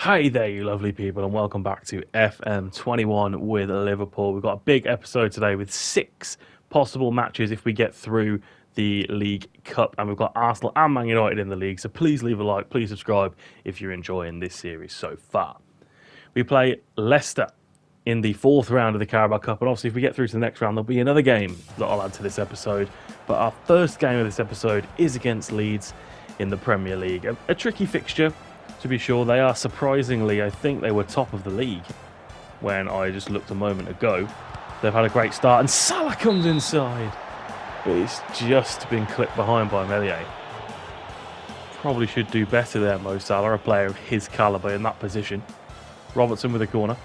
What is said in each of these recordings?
Hey there, you lovely people, and welcome back to FM21 with Liverpool. We've got a big episode today with 6 possible matches if we get through the League Cup, and we've got Arsenal and Man United in the league, so please leave a like, please subscribe if you're enjoying this series so far. We play Leicester in the 4th round of the Carabao Cup, and obviously if we get through to the next round, there'll be another game that I'll add to this episode, but our first game of this episode is against Leeds in the Premier League. A tricky fixture. To be sure, they are surprisingly, I think they were top of the league when I just looked a moment ago. They've had a great start, and Salah comes inside. But it's just been clipped behind by Meslier. Probably should do better there, Mo Salah, a player of his calibre in that position. Robertson with a corner.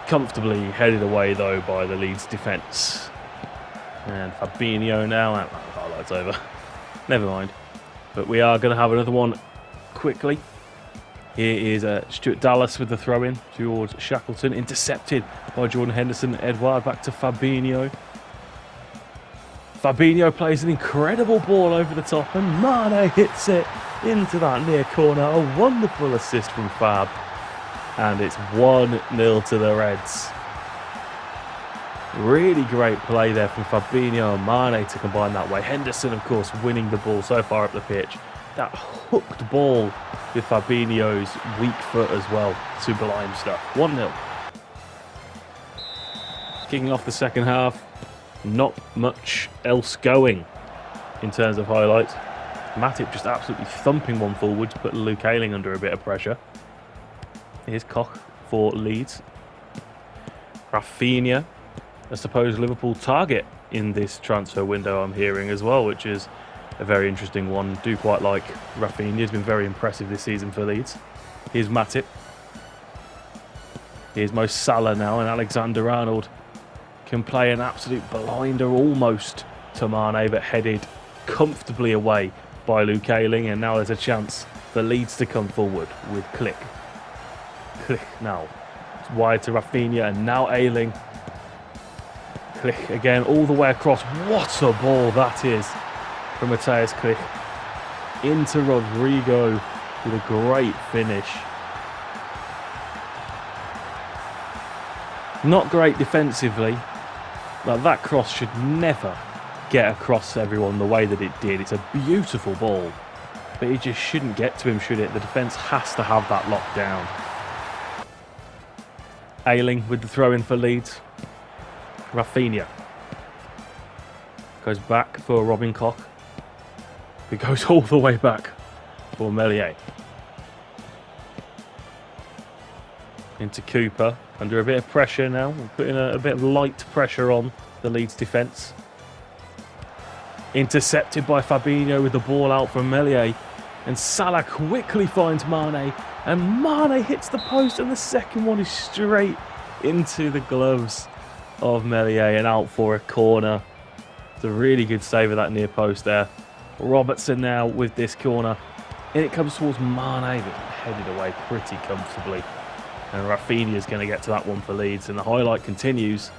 Comfortably headed away, though, by the Leeds defence. And Fabinho now. And highlights over. Never mind. But we are going to have another one quickly. Here is Stuart Dallas with the throw-in towards Shackleton, intercepted by Jordan Henderson. Edouard back to Fabinho. Fabinho plays an incredible ball over the top, and Mane hits it into that near corner. A wonderful assist from Fab, and it's 1-0 to the Reds. Really great play there from Fabinho and Mane to combine that way. Henderson, of course, winning the ball so far up the pitch. That hooked ball with Fabinho's weak foot as well. Sublime stuff. 1-0. Kicking off the second half. Not much else going in terms of highlights. Matip just absolutely thumping one forward to put Luke Ayling under a bit of pressure. Here's Koch for Leeds. Rafinha, a supposed Liverpool target in this transfer window, I'm hearing as well, which is a very interesting one. Do quite like Rafinha. He's been very impressive this season for Leeds. Here's Matip. Here's Mo Salah now, and Alexander-Arnold can play an absolute blinder almost to Mane, but headed comfortably away by Luke Ayling, and now there's a chance for Leeds to come forward with Click. Click now. It's wide to Rafinha, and now Ayling. Click again, all the way across. What a ball that is from Matthias Click into Rodrigo with a great finish. Not great defensively. Like, that cross should never get across everyone the way that it did. It's a beautiful ball, but it just shouldn't get to him, should it? The defence has to have that locked down. Ayling with the throw in for Leeds. Rafinha goes back for Robin Koch. It goes all the way back for Meslier. Into Cooper, under a bit of pressure now. We're putting a bit of light pressure on the Leeds defence. Intercepted by Fabinho with the ball out from Meslier. And Salah quickly finds Mane. And Mane hits the post, and the second one is straight into the gloves of Meslier and out for a corner. It's a really good save of that near post there. Robertson now with this corner, and it comes towards Mane, but headed away pretty comfortably. And Rafinha is going to get to that one for Leeds, and the highlight continues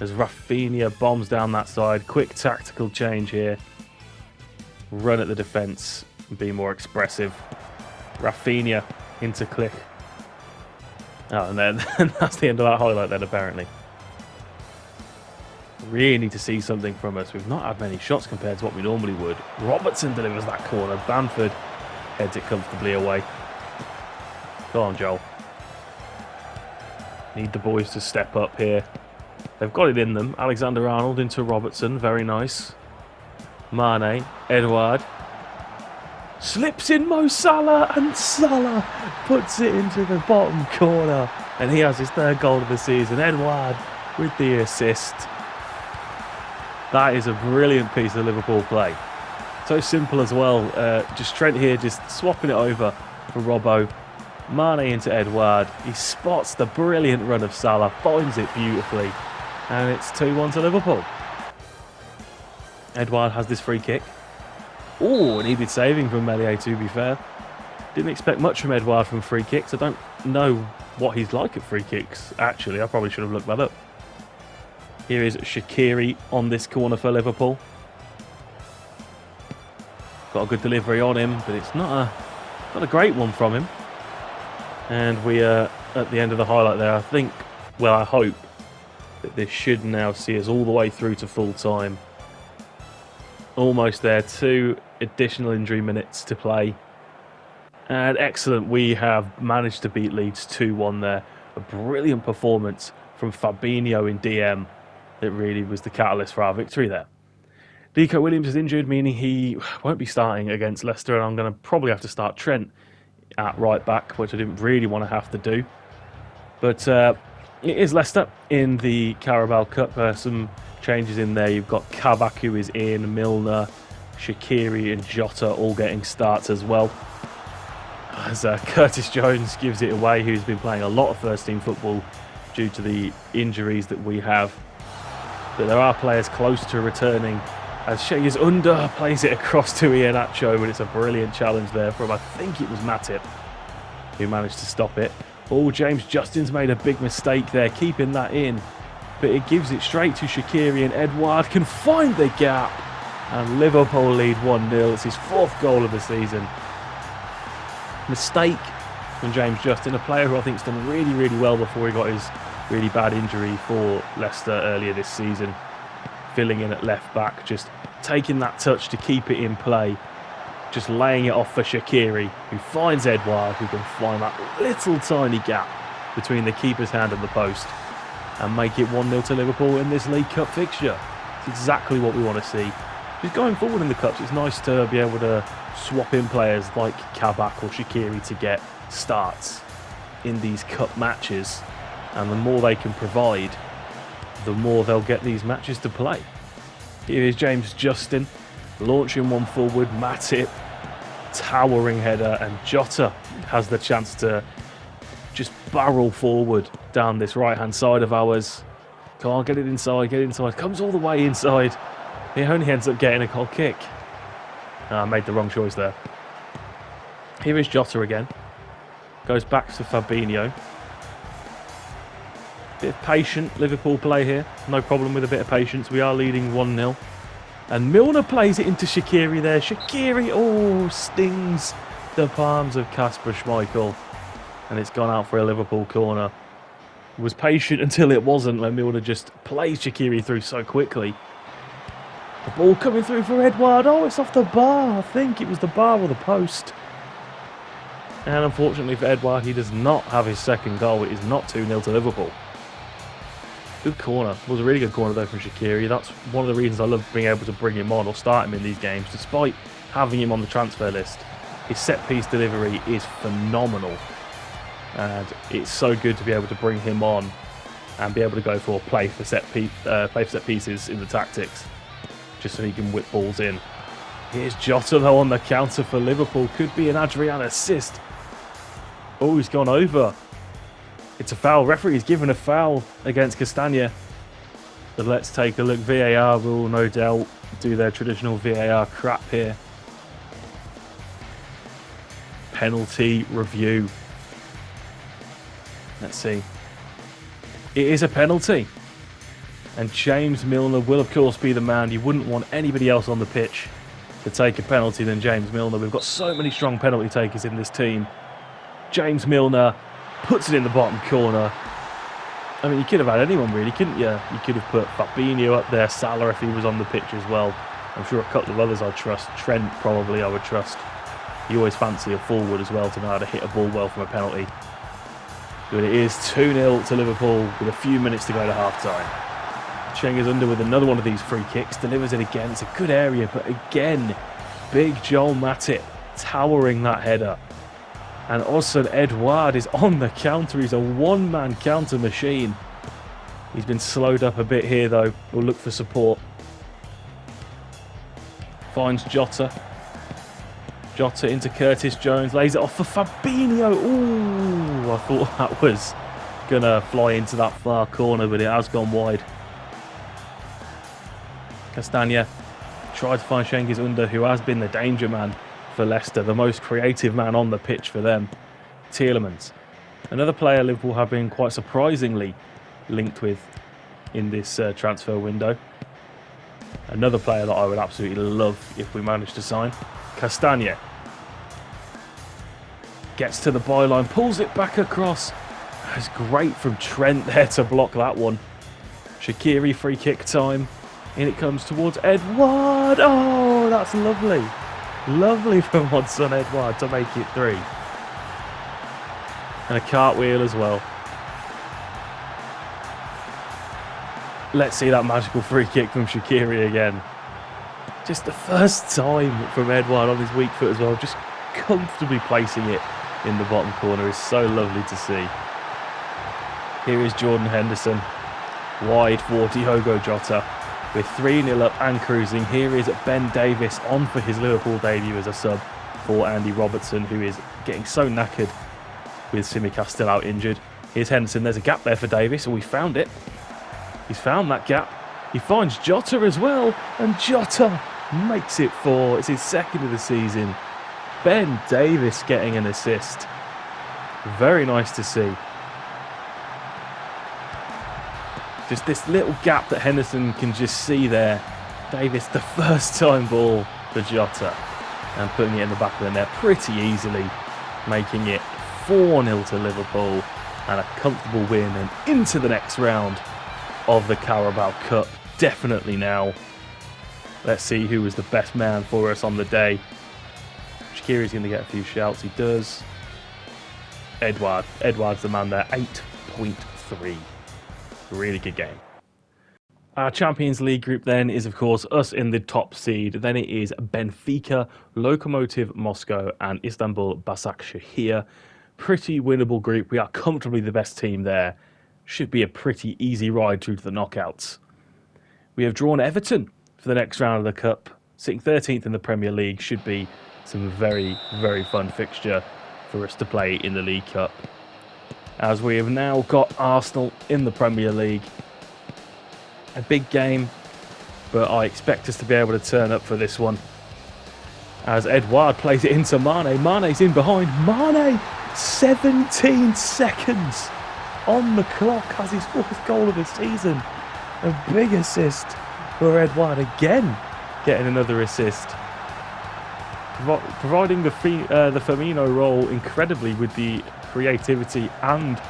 as Rafinha bombs down that side. Quick tactical change here. Run at the defence and be more expressive. Rafinha into Click. Oh, and then that's the end of that highlight then, apparently. Really need to see something from us. We've not had many shots compared to what we normally would. Robertson delivers that corner. Bamford heads it comfortably away. Go on, Joel. Need the boys to step up here. They've got it in them. Alexander-Arnold into Robertson. Very nice. Mane. Edouard. Slips in Mo Salah, and Salah puts it into the bottom corner. And he has his 3rd goal of the season. Edouard with the assist. That is a brilliant piece of Liverpool play. So simple as well. Just Trent here, just swapping it over for Robbo. Mane into Edouard. He spots the brilliant run of Salah, finds it beautifully, and it's 2-1 to Liverpool. Edouard has this free kick. Oh, needed saving from Meslier, to be fair. Didn't expect much from Edouard from free kicks. I don't know what he's like at free kicks, actually. I probably should have looked that up. Here is Shaqiri on this corner for Liverpool. Got a good delivery on him, but it's not a great one from him. And we are at the end of the highlight there. I think, well, I hope that this should now see us all the way through to full time. Almost there, 2 additional injury minutes to play. And excellent, we have managed to beat Leeds 2-1 there. A brilliant performance from Fabinho in DM that really was the catalyst for our victory there. Nico Williams is injured, meaning he won't be starting against Leicester, and I'm going to probably have to start Trent at right back, which I didn't really want to have to do. But it is Leicester in the Carabao Cup. Some changes in there. You've got Kabak, who is in, Milner, Shaqiri and Jota all getting starts as well. As Curtis Jones gives it away, who's been playing a lot of first-team football due to the injuries that we have. But there are players close to returning, as Shay's under plays it across to Iheanacho, but it's a brilliant challenge there from, I think it was Matip, who managed to stop it. Oh, James Justin's made a big mistake there, keeping that in. But it gives it straight to Shaqiri, and Edouard can find the gap. And Liverpool lead 1-0. It's his 4th goal of the season. Mistake from James Justin, a player who I think's done really, really well before he got his really bad injury for Leicester earlier this season. Filling in at left back, just taking that touch to keep it in play. Just laying it off for Shaqiri, who finds Edouard, who can find that little tiny gap between the keeper's hand and the post and make it 1-0 to Liverpool in this League Cup fixture. It's exactly what we want to see. Just going forward in the Cups, it's nice to be able to swap in players like Kabak or Shaqiri to get starts in these Cup matches. And the more they can provide, the more they'll get these matches to play. Here is James Justin launching one forward, Matip, towering header, and Jota has the chance to just barrel forward down this right-hand side of ours. Can't get it inside, comes all the way inside. He only ends up getting a goal kick. I made the wrong choice there. Here is Jota again. Goes back to Fabinho. Bit of patient Liverpool play here. No problem with a bit of patience. We are leading 1-0. And Milner plays it into Shaqiri there. Shaqiri, oh, stings the palms of Kasper Schmeichel. And it's gone out for a Liverpool corner. Was patient until it wasn't, when Milner just plays Shaqiri through so quickly. The ball coming through for Edouard. Oh, it's off the bar. I think it was the bar or the post. And unfortunately for Edouard, he does not have his 2nd goal. It is not 2-0 to Liverpool. Good corner. It was a really good corner though from Shaqiri. That's one of the reasons I love being able to bring him on or start him in these games, despite having him on the transfer list. His set-piece delivery is phenomenal. And it's so good to be able to bring him on and be able to go for play for set pieces in the tactics, just so he can whip balls in. Here's Jota though on the counter for Liverpool. Could be an Adrian assist. Oh, he's gone over. It's a foul. Referee's given a foul against Castagna. But let's take a look. VAR will no doubt do their traditional VAR crap here. Penalty review. Let's see. It is a penalty. And James Milner will of course be the man. You wouldn't want anybody else on the pitch to take a penalty than James Milner. We've got so many strong penalty takers in this team. James Milner puts it in the bottom corner. I mean, you could have had anyone really, couldn't you? You could have put Fabinho up there, Salah if he was on the pitch as well. I'm sure a couple of others I'd trust. Trent probably I would trust. You always fancy a forward as well to know how to hit a ball well from a penalty. But it is 2-0 to Liverpool with a few minutes to go to half-time. Cheng is under with another one of these free kicks, delivers it again. It's a good area, but again, big Joel Matip towering that header. And also Edouard is on the counter. He's a one-man counter machine. He's been slowed up a bit here, though. We'll look for support. Finds Jota. Jota into Curtis Jones. Lays it off for Fabinho. Ooh, I thought that was going to fly into that far corner, but it has gone wide. Castagna tried to find Cengiz Under, who has been the danger man for Leicester, the most creative man on the pitch for them. Tielemans, another player Liverpool have been quite surprisingly linked with in this transfer window. Another player that I would absolutely love if we managed to sign. Castagna. Gets to the byline, pulls it back across. That's great from Trent there to block that one. Shaqiri free kick time. In it comes towards Edouard. Oh, that's lovely. Lovely from Hudson Edouard to make it 3. And a cartwheel as well. Let's see that magical free kick from Shaqiri again. Just the first time from Edouard on his weak foot as well. Just comfortably placing it in the bottom corner is so lovely to see. Here is Jordan Henderson. Wide for Diogo Jota. We're 3-0 up and cruising. Here is Ben Davies on for his Liverpool debut as a sub for Andy Robertson, who is getting so knackered with Tsimikas still out injured. Here's Henderson. There's a gap there for Davies. Oh, we found it. He's found that gap. He finds Jota as well, and Jota makes it 4. It's his second of the season. Ben Davies getting an assist. Very nice to see. Just this little gap that Henderson can just see there. Davies, the first time ball for Jota, and putting it in the back of the net pretty easily, making it 4-0 to Liverpool, and a comfortable win and into the next round of the Carabao Cup. Definitely now. Let's see who was the best man for us on the day. Shaqiri's going to get a few shouts. He does. Edouard's the man there. 8.3. Really good game. Our Champions League group then is, of course, us in the top seed. Then it is Benfica, Lokomotiv Moscow, and Istanbul Başakşehir. Pretty winnable group. We are comfortably the best team there. Should be a pretty easy ride through to the knockouts. We have drawn Everton for the next round of the Cup. Sitting 13th in the Premier League. Should be some very, very fun fixture for us to play in the League Cup. As we have now got Arsenal in the Premier League. A big game, but I expect us to be able to turn up for this one. As Edouard plays it into Mane. Mane's in behind. Mane, 17 seconds on the clock, has his 4th goal of the season. A big assist for Edouard again, getting another assist. Providing the Firmino role incredibly with the creativity and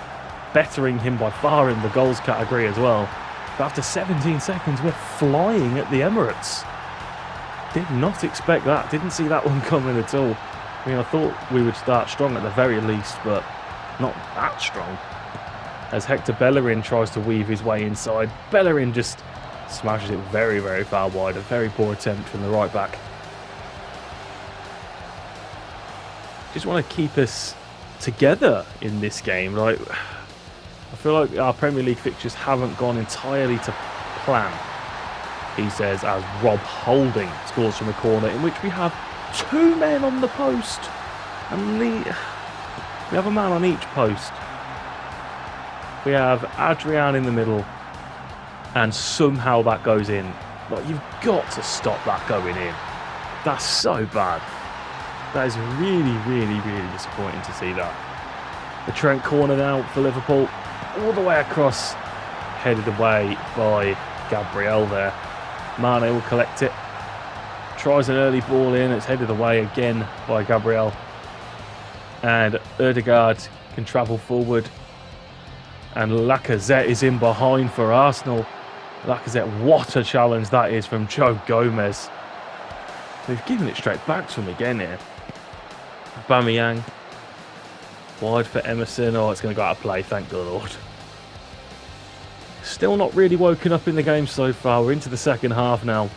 bettering him by far in the goals category as well. But after 17 seconds, we're flying at the Emirates. Did not expect that. Didn't see that one coming at all. I mean, I thought we would start strong at the very least, but not that strong. As Hector Bellerin tries to weave his way inside, Bellerin just smashes it very, very far wide. A very poor attempt from the right back. Just want to keep us together in this game. Like, I feel like our Premier League fixtures haven't gone entirely to plan. He says, as Rob Holding scores from a corner in which we have 2 men on the post, and we have a man on each post. We have Adrian in the middle, and somehow that goes in. Like, you've got to stop that going in. That's so bad. That is really, really, really disappointing to see that. The Trent corner now for Liverpool, all the way across, headed away by Gabriel there. Mane will collect it. Tries an early ball in, it's headed away again by Gabriel. And Ødegaard can travel forward. And Lacazette is in behind for Arsenal. Lacazette, what a challenge that is from Joe Gomez. They've given it straight back to him again here. Aubameyang. Wide for Emerson. Oh, it's going to go out of play, thank the Lord. Still not really woken up in the game so far. We're into the second half now.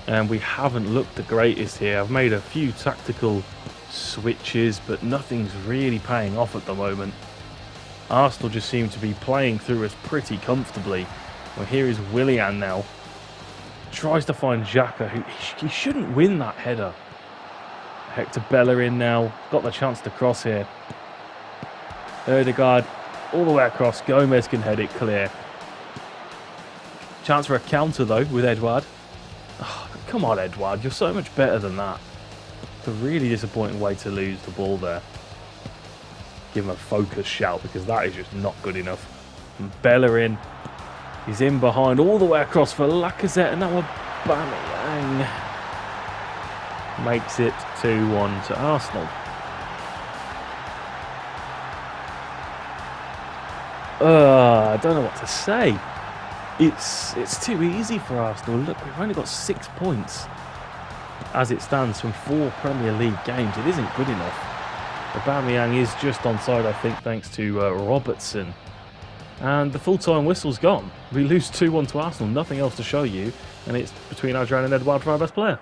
And we haven't looked the greatest here. I've made a few tactical switches, but nothing's really paying off at the moment. Arsenal just seem to be playing through us pretty comfortably. Well, here is Willian now. Tries to find Xhaka, who he shouldn't win that header. Hector Bellerin now. Got the chance to cross here. Ødegaard all the way across. Gomez can head it clear. Chance for a counter though with Edouard. Oh, come on, Edouard. You're so much better than that. It's a really disappointing way to lose the ball there. Give him a focus shout because that is just not good enough. And Bellerin. He's in behind all the way across for Lacazette, and now Aubameyang makes it 2-1 to Arsenal. I don't know what to say. It's too easy for Arsenal. Look, we've only got 6 points as it stands from 4 Premier League games. It isn't good enough. Aubameyang is just onside, I think, thanks to Robertson. And the full-time whistle's gone. We lose 2-1 to Arsenal, nothing else to show you. And it's between Adrian and Edouard for our best player.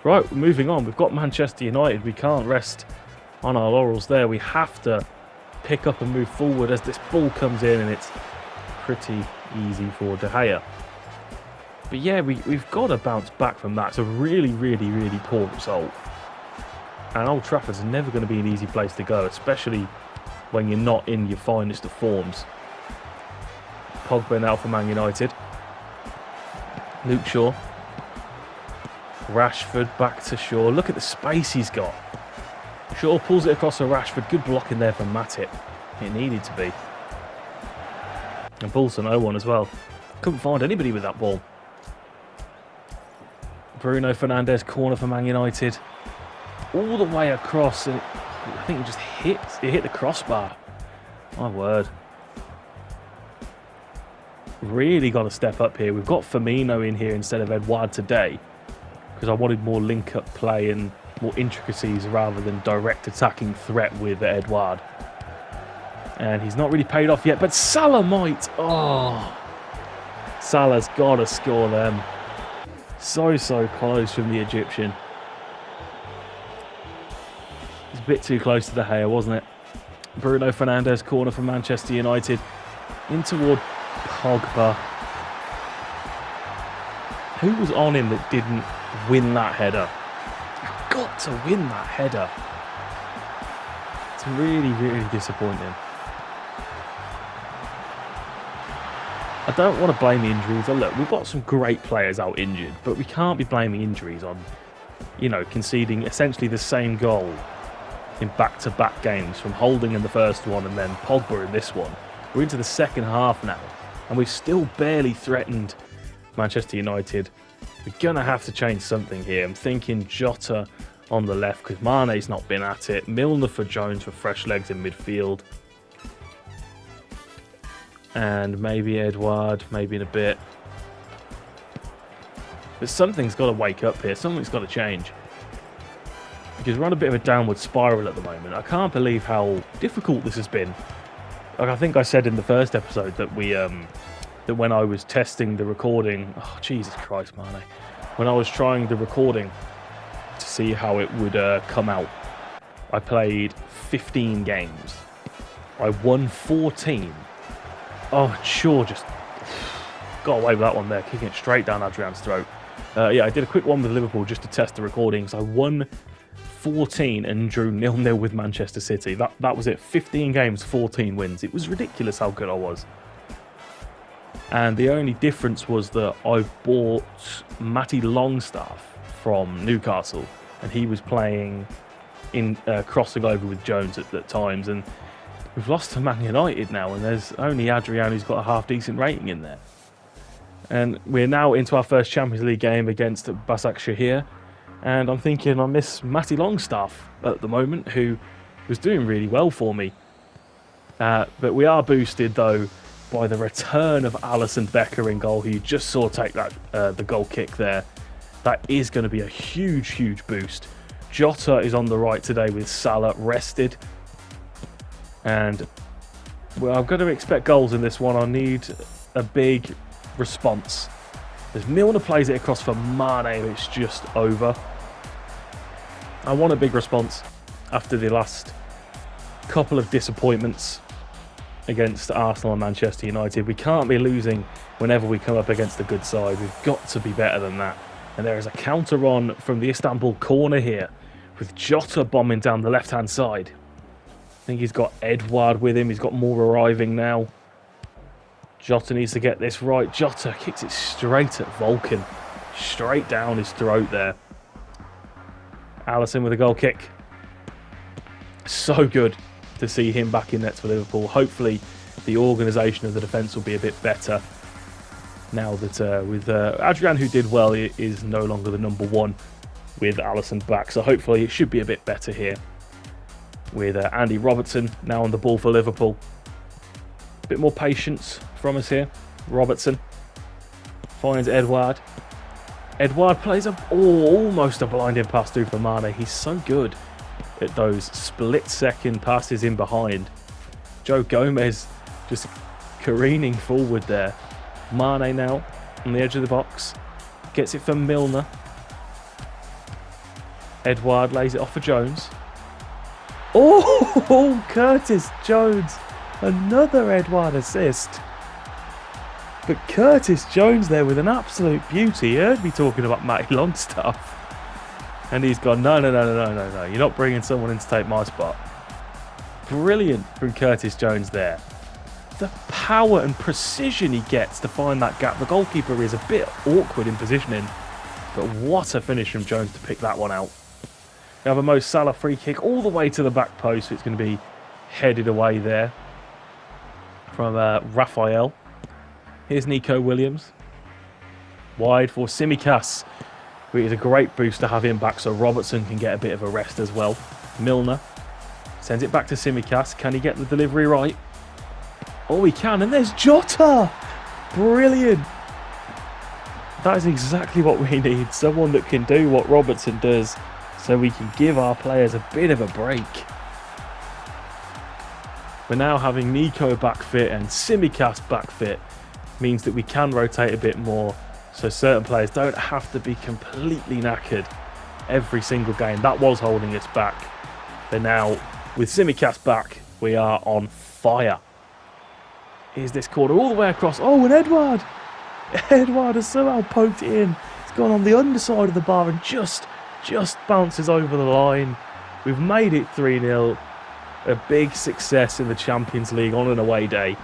Right, moving on. We've got Manchester United. We can't rest on our laurels there. We have to pick up and move forward as this ball comes in, and it's pretty easy for De Gea. But yeah, we've got to bounce back from that. It's a really, really, really poor result. And Old Trafford's never going to be an easy place to go, especially when you're not in your finest of forms. Pogba now for Man United. Luke Shaw. Rashford back to Shaw. Look at the space he's got. Shaw pulls it across to Rashford. Good blocking there from Matip. It needed to be. And balls to no one as well. Couldn't find anybody with that ball. Bruno Fernandes, corner for Man United. All the way across. And I think it just hit the crossbar. My word. Really got to step up here. We've got Firmino in here instead of Edouard today, because I wanted more link-up play and more intricacies rather than direct attacking threat with Edouard. And he's not really paid off yet, but Salah might. Oh, Salah's got to score them. So close from the Egyptian. It's a bit too close to the hair, wasn't it? Bruno Fernandes, corner for Manchester United. In toward Pogba. Who was on him that didn't win that header? You've got to win that header. It's really, really disappointing. I don't want to blame the injuries. Look, we've got some great players out injured, but we can't be blaming injuries on, conceding essentially the same goal in back-to-back games, from Holding in the first one and then Pogba in this one. We're into the second half now, and we've still barely threatened Manchester United. We're going to have to change something here. I'm thinking Jota on the left, because Mane's not been at it. Milner for Jones for fresh legs in midfield. And maybe Edouard, maybe in a bit. But something's got to wake up here. Something's got to change. Because we're on a bit of a downward spiral at the moment. I can't believe how difficult this has been. Like I think I said in the first episode that that when I was testing the recording, oh Jesus Christ, Mane, when I was trying the recording to see how it would come out, I played 15 games. I won 14. Oh, Shaw just got away with that one there, kicking it straight down Adrian's throat. Yeah, I did a quick one with Liverpool just to test the recordings. I won 14 and drew 0-0 with Manchester City. That was it. 15 games, 14 wins. It was ridiculous how good I was. And the only difference was that I bought Matty Longstaff from Newcastle, and he was playing in crossing over with Jones at times. And we've lost to Man United now, and there's only Adrian who's got a half-decent rating in there. And we're now into our first Champions League game against Başakşehir. And I'm thinking I miss Matty Longstaff at the moment, who was doing really well for me. But we are boosted, though, by the return of Alisson Becker in goal, who you just saw take that the goal kick there. That is going to be a huge, huge boost. Jota is on the right today with Salah rested. And, well, I'm going to expect goals in this one. I need a big response. As Milner plays it across for Mane, it's just over. I want a big response after the last couple of disappointments against Arsenal and Manchester United. We can't be losing whenever we come up against a good side. We've got to be better than that. And there is a counter on from the Istanbul corner here, with Jota bombing down the left-hand side. I think he's got Edouard with him. He's got more arriving now. Jota needs to get this right. Jota kicks it straight at Vulcan. Straight down his throat there. Alisson with a goal kick. So good to see him back in nets for Liverpool. Hopefully the organisation of the defence will be a bit better now that with Adrian, who did well, is no longer the number one with Alisson back. So hopefully it should be a bit better here with Andy Robertson now on the ball for Liverpool. Bit more patience from us here. Robertson finds Edouard. Edouard plays almost a blinding pass through for Mane. He's so good at those split-second passes in behind. Joe Gomez just careening forward there. Mane now on the edge of the box. Gets it for Milner. Edouard lays it off for Jones. Oh, Curtis Jones. Another Edouard assist. But Curtis Jones there with an absolute beauty. He heard me talking about Matty Longstaff. And he's gone, no. You're not bringing someone in to take my spot. Brilliant from Curtis Jones there. The power and precision he gets to find that gap. The goalkeeper is a bit awkward in positioning. But what a finish from Jones to pick that one out. We have a Mo Salah free kick all the way to the back post. So it's going to be headed away there from Raphael. Here's Nico Williams. Wide for Tsimikas. It is a great boost to have him back so Robertson can get a bit of a rest as well. Milner sends it back to Tsimikas. Can he get the delivery right? Oh, he can. And there's Jota. Brilliant. That is exactly what we need. Someone that can do what Robertson does so we can give our players a bit of a break. We're now having Nico back fit and Tsimikas back fit. Means that we can rotate a bit more so certain players don't have to be completely knackered every single game. That was holding us back. But now, with Tsimikas back, we are on fire. Here's this corner all the way across. Oh, and Edouard! Edouard has somehow poked it in. It's gone on the underside of the bar and just bounces over the line. We've made it 3-0. A big success in the Champions League on an away day.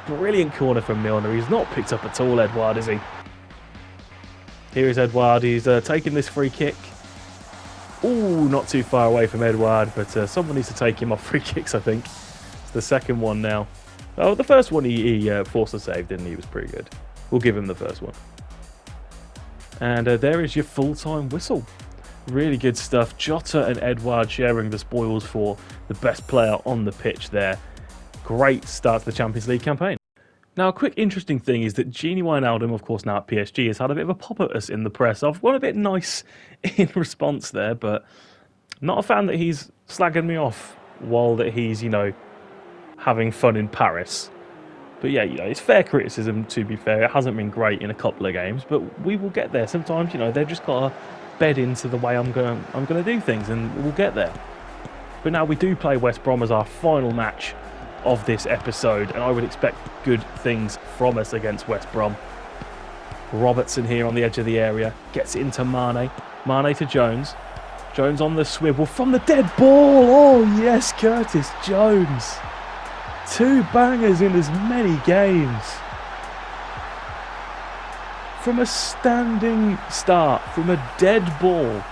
Brilliant corner from Milner. He's not picked up at all, Edouard, is he? Here is Edouard. He's taking this free kick. Ooh, not too far away from Edouard, but someone needs to take him off free kicks, I think. It's the second one now. Oh, the first one he forced a save, didn't he? He was pretty good. We'll give him the first one. And there is your full-time whistle. Really good stuff. Jota and Edouard sharing the spoils for the best player on the pitch there. Great start to the Champions League campaign. Now, a quick interesting thing is that Gini Wijnaldum, of course, now at PSG, has had a bit of a pop at us in the press. I've gone a bit nice in response there, but not a fan that he's slagging me off while that he's, having fun in Paris. But yeah, it's fair criticism, to be fair. It hasn't been great in a couple of games, but we will get there. Sometimes, they've just got to bed into the way I'm gonna do things, and we'll get there. But now we do play West Brom as our final match of this episode, and I would expect good things from us against West Brom. Robertson here on the edge of the area gets it into Mane. Mane to Jones. Jones on the swivel from the dead ball. Oh yes, Curtis Jones. 2 bangers in as many games. From a standing start, from a dead ball.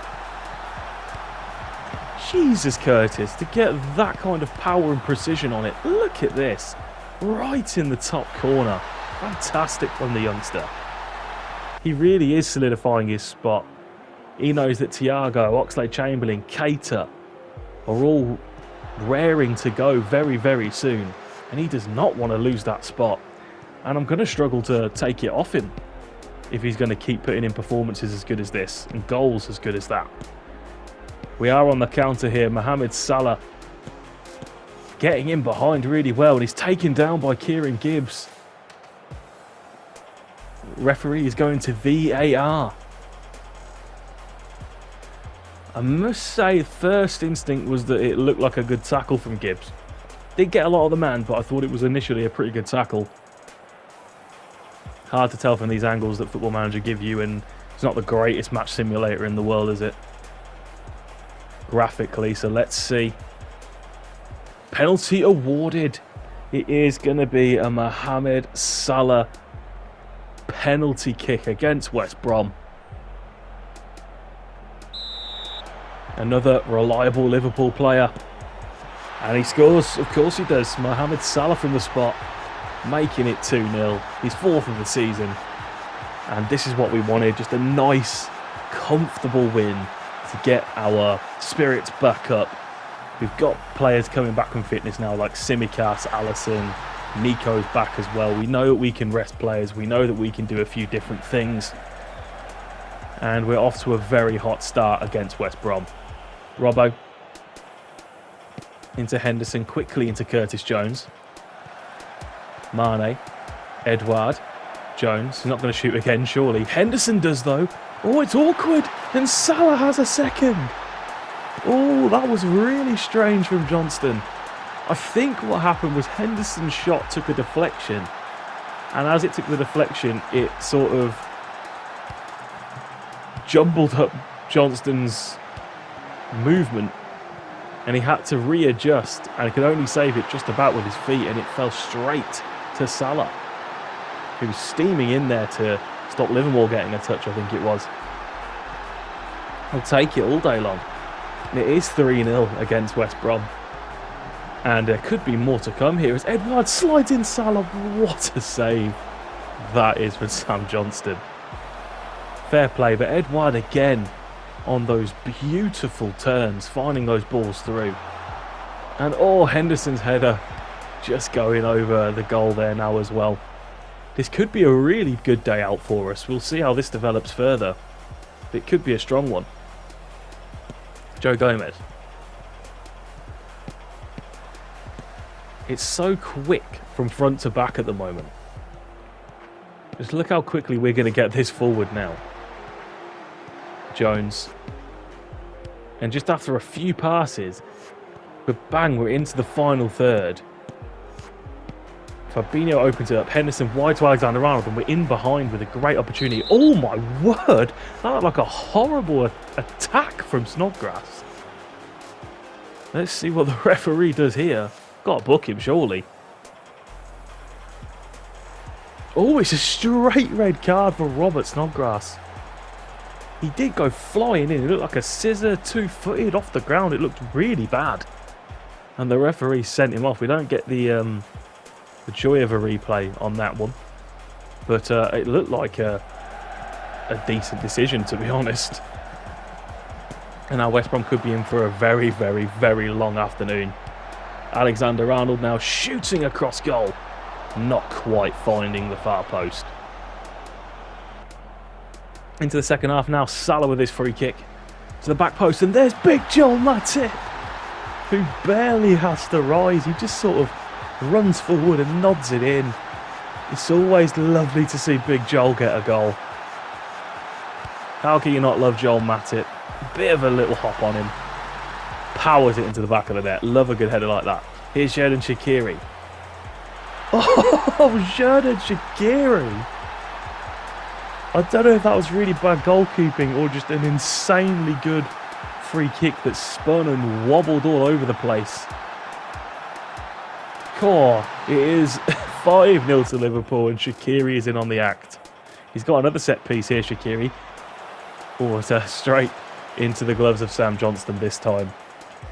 Jesus, Curtis, to get that kind of power and precision on it. Look at this. Right in the top corner. Fantastic from the youngster. He really is solidifying his spot. He knows that Thiago, Oxlade-Chamberlain, Keita are all raring to go very, very soon. And he does not want to lose that spot. And I'm going to struggle to take it off him if he's going to keep putting in performances as good as this and goals as good as that. We are on the counter here. Mohamed Salah getting in behind really well, and he's taken down by Kieran Gibbs. Referee is going to VAR. I must say, first instinct was that it looked like a good tackle from Gibbs. Did get a lot of the man, but I thought it was initially a pretty good tackle. Hard to tell from these angles that Football Manager give you, and it's not the greatest match simulator in the world, is it? Graphically, so let's see. Penalty awarded. It is going to be a Mohamed Salah penalty kick against West Brom. Another reliable Liverpool player. And he scores, of course he does. Mohamed Salah from the spot, making it 2-0. He's 4th of the season. And this is what we wanted, just a nice, comfortable win to get our spirits back up. We've got players coming back from fitness now like Tsimikas, Alisson, Nico's back as well. We know that we can rest players. We know that we can do a few different things. And we're off to a very hot start against West Brom. Robbo. Into Henderson, quickly into Curtis Jones. Mane. Edouard. Jones. He's not going to shoot again, surely. Henderson does, though. Oh, it's awkward. And Salah has a second. Oh, that was really strange from Johnston. I think what happened was Henderson's shot took a deflection. And as it took the deflection, it sort of jumbled up Johnston's movement. And he had to readjust. And he could only save it just about with his feet. And it fell straight to Salah, who was steaming in there to stop Liverpool getting a touch, I think it was. I'll take it all day long. And it is 3-0 against West Brom. And there could be more to come here as Edouard slides in Salah. What a save that is from Sam Johnston. Fair play, but Edouard again on those beautiful turns, finding those balls through. And oh, Henderson's header just going over the goal there now as well. This could be a really good day out for us. We'll see how this develops further. It could be a strong one. Joe Gomez. It's so quick from front to back at the moment. Just look how quickly we're going to get this forward now. Jones. And just after a few passes, but bang, we're into the final third. Fabinho opens it up. Henderson wide to Alexander-Arnold, and we're in behind with a great opportunity. Oh my word! That looked like a horrible attack from Snodgrass. Let's see what the referee does here. Got to book him, surely. Oh, it's a straight red card for Robert Snodgrass. He did go flying in. It looked like a scissor, two-footed off the ground. It looked really bad. And the referee sent him off. We don't get the joy of a replay on that one. But it looked like a decent decision, to be honest. And now West Brom could be in for a very, very, very long afternoon. Alexander-Arnold now shooting across goal. Not quite finding the far post. Into the second half now. Salah with his free kick to the back post. And there's Big Joel Matip, who barely has to rise. He just sort of runs forward and nods it in. It's always lovely to see Big Joel get a goal. How can you not love Joel Matip? Bit of a little hop on him. Powers it into the back of the net. Love a good header like that. Here's Xherdan Shaqiri. Oh, Xherdan Shaqiri. I don't know if that was really bad goalkeeping or just an insanely good free kick that spun and wobbled all over the place. It is 5-0 to Liverpool, and Shaqiri is in on the act. He's got another set piece here, Shaqiri. Oh, it's straight into the gloves of Sam Johnston this time.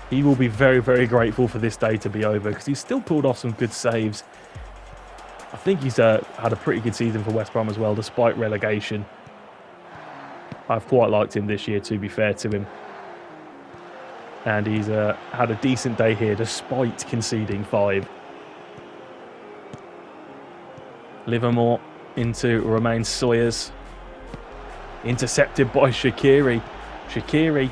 He will be very, very grateful for this day to be over because he's still pulled off some good saves. I think he's had a pretty good season for West Brom as well, despite relegation. I've quite liked him this year, to be fair to him. And he's had a decent day here, despite conceding 5. Livermore into Romain Sawyers. Intercepted by Shaqiri. Shaqiri.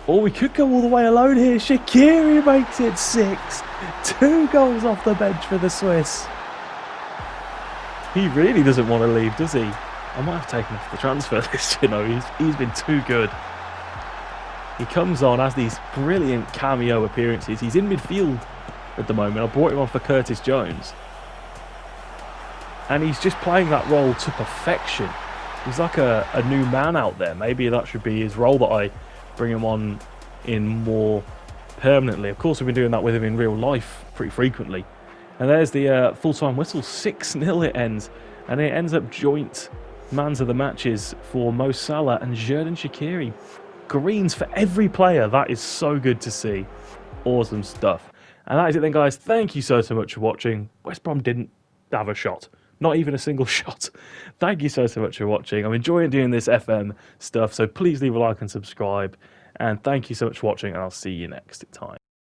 Oh, we could go all the way alone here. Shaqiri makes it 6. 2 goals off the bench for the Swiss. He really doesn't want to leave, does he? I might have taken off the transfer list, you know. He's been too good. He comes on, has these brilliant cameo appearances. He's in midfield at the moment. I brought him on for Curtis Jones. And he's just playing that role to perfection. He's like a new man out there. Maybe that should be his role that I bring him on in more permanently. Of course, we've been doing that with him in real life pretty frequently. And there's the full-time whistle. 6-0 it ends. And it ends up joint mans of the matches for Mo Salah and Xherdan Shaqiri. Greens for every player. That is so good to see. Awesome stuff. And that is it then, guys. Thank you so much for watching. West Brom didn't have a shot. Not even a single shot. Thank you so much for watching. I'm enjoying doing this FM stuff, so please leave a like and subscribe. And thank you so much for watching, and I'll see you next time.